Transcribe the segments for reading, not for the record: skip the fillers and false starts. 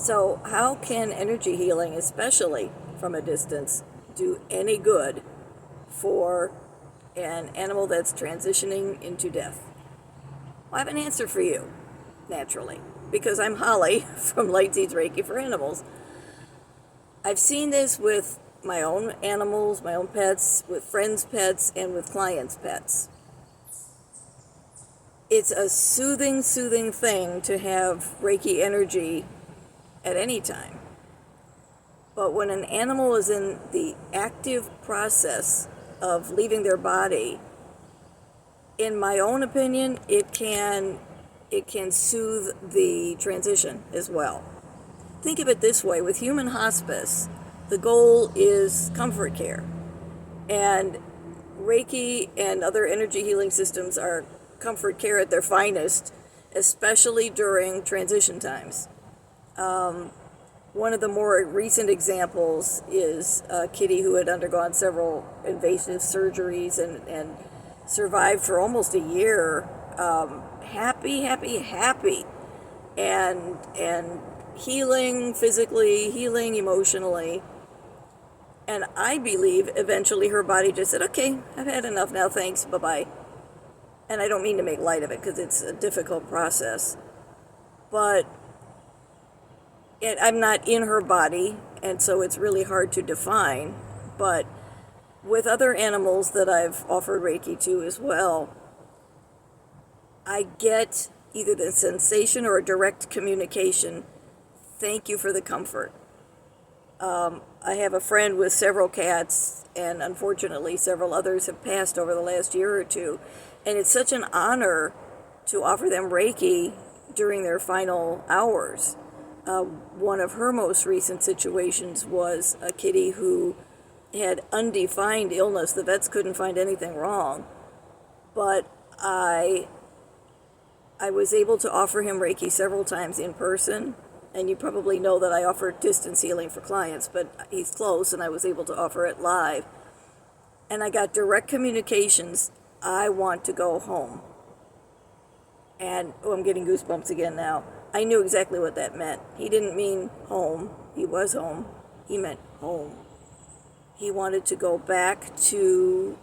So how can energy healing, especially from a distance, do any good for an animal that's transitioning into death? Well, I have an answer for you, naturally, because I'm Holly from Light Seeds Reiki for Animals. I've seen this with my own animals, my own pets, with friends' pets, and with clients' pets. It's a soothing thing to have Reiki energy at any time. But when an animal is in the active process of leaving their body, in my own opinion, it can soothe the transition as well. Think of it this way: with human hospice, the goal is comfort care. And Reiki and other energy healing systems are comfort care at their finest, especially during transition times. One of the more recent examples is a kitty who had undergone several invasive surgeries and survived for almost a year, happy, and healing physically, healing emotionally. And I believe eventually her body just said, okay, I've had enough now, thanks, bye-bye. And I don't mean to make light of it because it's a difficult process. But I'm not in her body, and so it's really hard to define. But with other animals that I've offered Reiki to as well, I get either the sensation or a direct communication. Thank you for the comfort. I have a friend with several cats, and unfortunately several others have passed over the last year or two. And it's such an honor to offer them Reiki during their final hours. One of her most recent situations was a kitty who had undefined illness. The vets couldn't find anything wrong. But I was able to offer him Reiki several times in person. And you probably know that I offer distance healing for clients, but he's close and I was able to offer it live. And I got direct communications: I want to go home. And I'm getting goosebumps again now. I knew exactly what that meant. He didn't mean home. He was home. He meant home. He wanted to go back to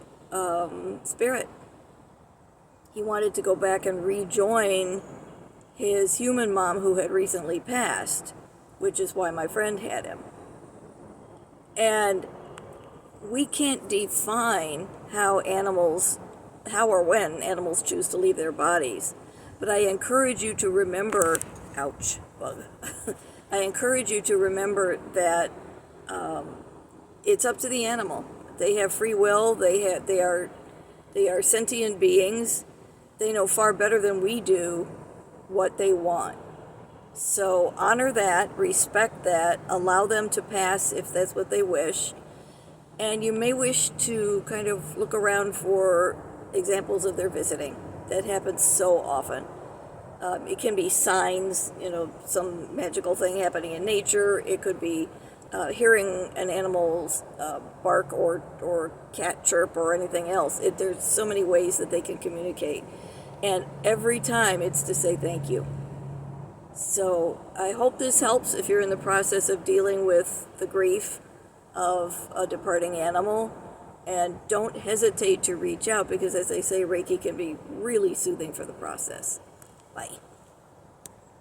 spirit. He wanted to go back and rejoin his human mom who had recently passed, which is why my friend had him. And we can't define how or when animals choose to leave their bodies. But I encourage you to remember, ouch, bug. I encourage you to remember that it's up to the animal. They have free will. They are sentient beings. They know far better than we do what they want. So honor that, respect that, allow them to pass if that's what they wish. And you may wish to kind of look around for examples of their visiting. That happens so often. It can be signs, some magical thing happening in nature. It could be hearing an animal's bark or cat chirp or anything else. There's so many ways that they can communicate. And every time it's to say thank you. So I hope this helps if you're in the process of dealing with the grief of a departing animal. And don't hesitate to reach out because, as they say, Reiki can be really soothing for the process. Bye.